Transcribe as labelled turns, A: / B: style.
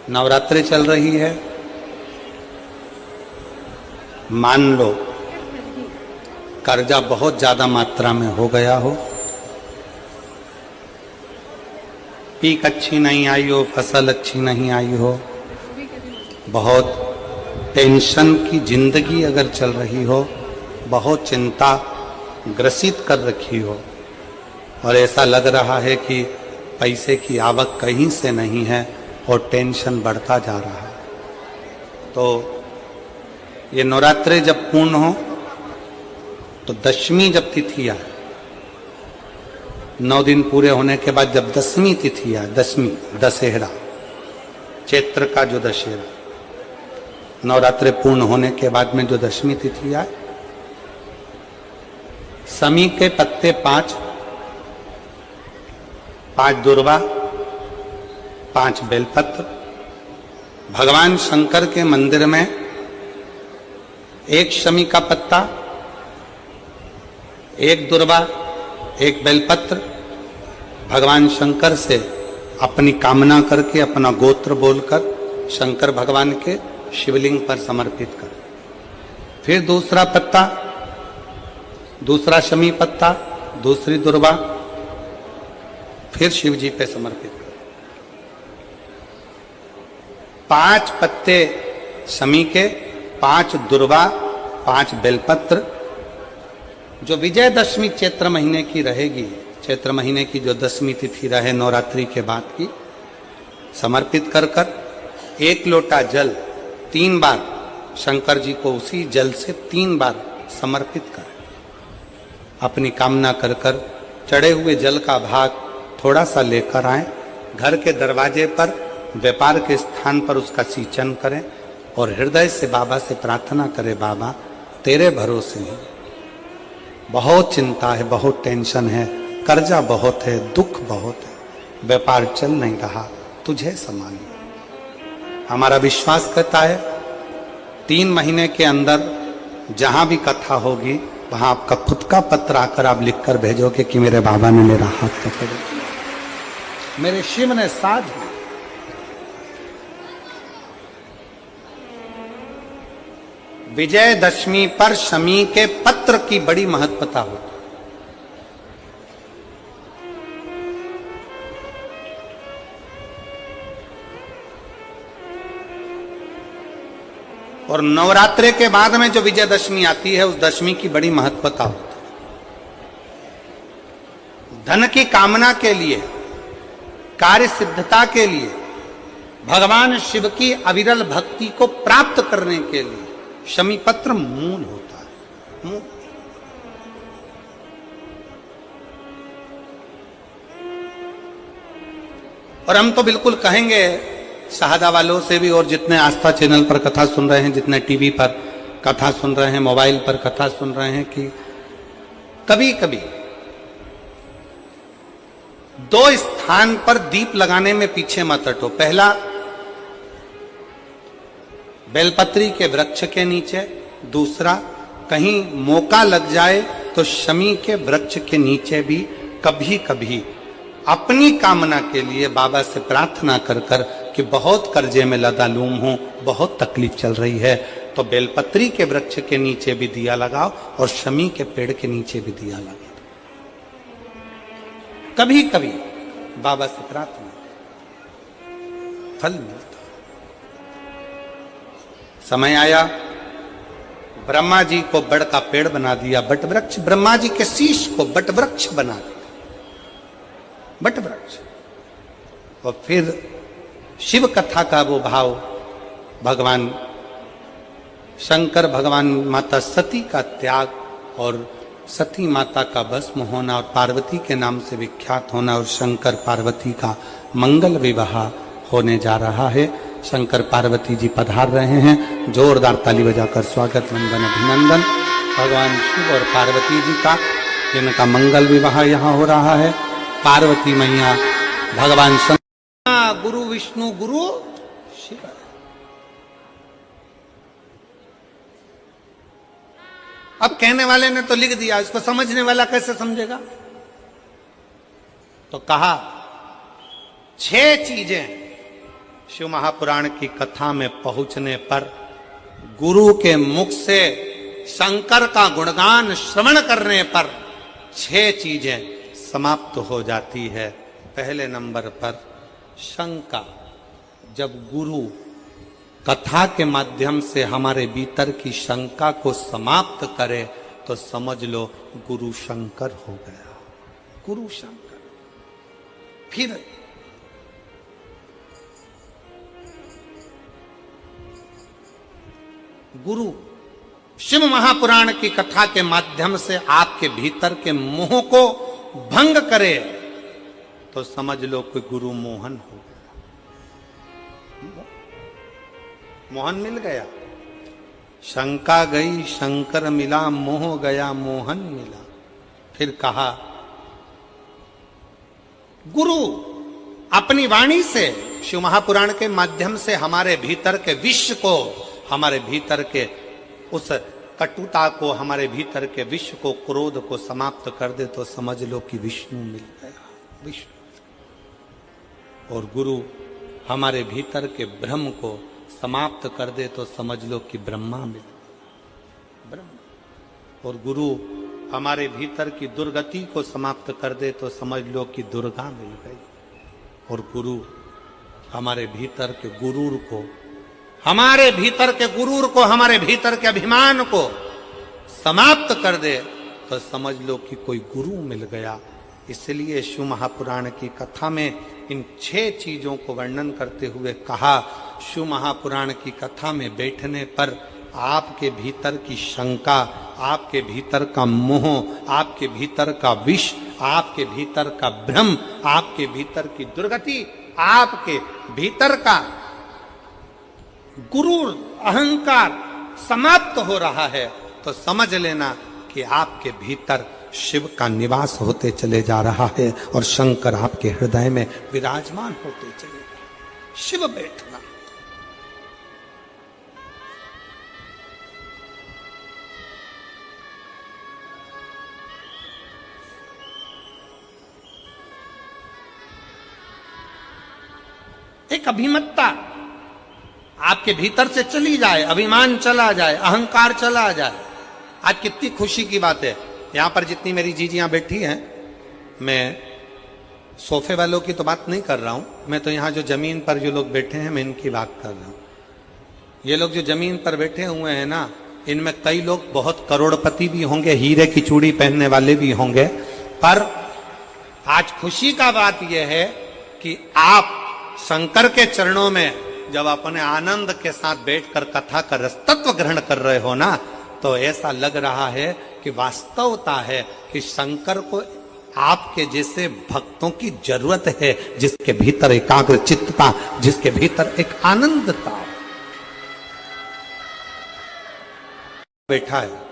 A: नवरात्रि चल रही है। मान लो कर्जा बहुत ज्यादा मात्रा में हो गया हो, पीक अच्छी नहीं आई हो, फसल अच्छी नहीं आई हो, बहुत टेंशन की जिंदगी अगर चल रही हो, बहुत चिंता ग्रसित कर रखी हो और ऐसा लग रहा है कि पैसे की आवक कहीं से नहीं है और टेंशन बढ़ता जा रहा है, तो ये नवरात्रि जब पूर्ण हो तो दशमी जब तिथि आए, 9 दिन पूरे होने के बाद जब दसवीं तिथि आए, दसवीं दशहरा, चैत्र का जो दशहरा, नवरात्रि पूर्ण होने के बाद में जो दशमी तिथि आए, समी के पत्ते 5 दुर्वा, 5 बेलपत्र, भगवान शंकर के मंदिर में 1 शमी का पत्ता, 1 दुर्वा, 1 बेलपत्र, भगवान शंकर से अपनी कामना करके, अपना गोत्र बोलकर शंकर भगवान के शिवलिंग पर समर्पित कर। फिर दूसरा पत्ता, दूसरा शमी पत्ता, दूसरी दुर्वा, फिर शिव जी पे समर्पित कर। 5 पत्ते शमी के, 5 दुर्वा, 5 बेलपत्र, जो विजयदशमी चैत्र महीने की रहेगी, चैत्र महीने की जो दसवीं तिथि रहे नवरात्रि के बाद की, समर्पित कर कर 1 लोटा जल 3 बार शंकर जी को उसी जल से 3 बार समर्पित करें। अपनी कामना कर कर चढ़े हुए जल का भाग थोड़ा सा लेकर आए, घर के दरवाजे पर, व्यापार के स्थान पर उसका सिंचन करें और हृदय से बाबा से प्रार्थना करें, बाबा तेरे भरोसे हूं, बहुत चिंता है, बहुत टेंशन है, कर्जा बहुत है, दुख बहुत है, व्यापार चल नहीं रहा, तुझे संभाल। हमारा विश्वास कहता है 3 महीने के अंदर जहां भी कथा होगी वहां आपका खुद का पत्र आकर आप लिखकर भेजोगे कि मेरे बाबा ने मेरा हाथ पकड़ लिया, मेरे शिव ने साथ दिया। विजयदशमी पर शमी के पत्र की बड़ी महत्वता होती है। और नवरात्रि के बाद में जो विजयदशमी आती है, उस दशमी की बड़ी महत्वता होती है। धन की कामना के लिए, कार्य सिद्धता के लिए, भगवान शिव की अविरल भक्ति को प्राप्त करने के लिए शमी पत्र मूल होता है, मूल। और हम तो बिल्कुल कहेंगे शहादा वालों से भी, और जितने आस्था चैनल पर कथा सुन रहे हैं, जितने टीवी पर कथा सुन रहे हैं, मोबाइल पर कथा सुन रहे हैं, कि कभी कभी 2 स्थान पर दीप लगाने में पीछे मत हटो। पहला, बेलपत्री के वृक्ष के नीचे। दूसरा, कहीं मौका लग जाए तो शमी के वृक्ष के नीचे भी कभी कभी अपनी कामना के लिए बाबा से प्रार्थना कर कर कि बहुत कर्जे में लदालूम हूं, बहुत तकलीफ चल रही है, तो बेलपत्री के वृक्ष के नीचे भी दिया लगाओ और शमी के पेड़ के नीचे भी दिया लगाओ। कभी कभी बाबा से प्रार्थना, फल मिलता। समय आया, ब्रह्मा जी को बड़ का पेड़ बना दिया, बट वृक्ष, ब्रह्मा जी के शीश को बट वृक्ष बना दिया, बट वृक्ष। और फिर शिव कथा का वो भाव, भगवान शंकर, भगवान माता सती का त्याग और सती माता का भस्म होना और पार्वती के नाम से विख्यात होना और शंकर पार्वती का मंगल विवाह होने जा रहा है। शंकर पार्वती जी पधार रहे हैं, जोरदार ताली बजाकर स्वागत, वंदन, अभिनंदन भगवान शिव और पार्वती जी का, जिनका मंगल विवाह यहाँ हो रहा है। पार्वती मैया, भगवान शंकर, गुरु विष्णु, गुरु शिव। अब कहने वाले ने तो लिख दिया, इसको समझने वाला कैसे समझेगा? तो कहा 6 चीजें शिव महापुराण की कथा में पहुंचने पर गुरु के मुख से शंकर का गुणगान श्रवण करने पर 6 चीजें समाप्त हो जाती है। पहले नंबर पर शंका। जब गुरु कथा के माध्यम से हमारे भीतर की शंका को समाप्त करे तो समझ लो गुरु शंकर हो गया। गुरु शंकर। फिर गुरु शिव महापुराण की कथा के माध्यम से आपके भीतर के मोह को भंग करे तो समझ लो कि गुरु मोहन हो गया। मोहन मिल गया। शंका गई शंकर मिला, मोह गया मोहन मिला। फिर कहा गुरु अपनी वाणी से शिव महापुराण के माध्यम से हमारे भीतर के विश्व को, हमारे भीतर के उस कटुता को, हमारे भीतर के विश्व को, क्रोध को समाप्त कर दे तो समझ लो कि विष्णु मिल गया। विष्णु। और गुरु हमारे भीतर के भ्रम को समाप्त कर दे तो समझ लो कि ब्रह्मा मिल गया। ब्रह्मा। और गुरु हमारे भीतर की दुर्गति को समाप्त कर दे तो समझ लो कि दुर्गा मिल गई। और गुरु हमारे भीतर के गुरूर को, हमारे भीतर के गुरूर को, हमारे भीतर के अभिमान को समाप्त कर दे तो समझ लो कि कोई गुरु मिल गया। इसलिए शिव महापुराण की कथा में इन 6 चीजों को वर्णन करते हुए कहा, शिव महापुराण की कथा में बैठने पर आपके भीतर की शंका, आपके भीतर का मोह, आपके भीतर का विष, आपके भीतर का भ्रम, आपके भीतर की दुर्गति, आपके भीतर का गुरूर, अहंकार समाप्त हो रहा है तो समझ लेना कि आपके भीतर शिव का निवास होते चले जा रहा है और शंकर आपके हृदय में विराजमान होते चले जा रहे। शिव बैठना। एक अभिमत्ता आपके भीतर से चली जाए, अभिमान चला जाए, अहंकार चला जाए। आज कितनी खुशी की बात है, यहां पर जितनी मेरी जीजियां बैठी हैं, मैं सोफे वालों की तो बात नहीं कर रहा हूं, मैं तो यहां जो जमीन पर जो लोग बैठे हैं मैं इनकी बात कर रहा हूं। ये लोग जो जमीन पर बैठे हुए हैं ना, इनमें कई लोग बहुत करोड़पति भी होंगे, हीरे की चूड़ी पहनने वाले भी होंगे, पर आज खुशी का बात यह है कि आप शंकर के चरणों में जब अपने आनंद के साथ बैठकर कथा का रसतत्व ग्रहण कर रहे हो ना, तो ऐसा लग रहा है कि वास्तवता है कि शंकर को आपके जैसे भक्तों की जरूरत है, जिसके भीतर एकाग्र चित्तता, जिसके भीतर एक आनंदता बैठा है।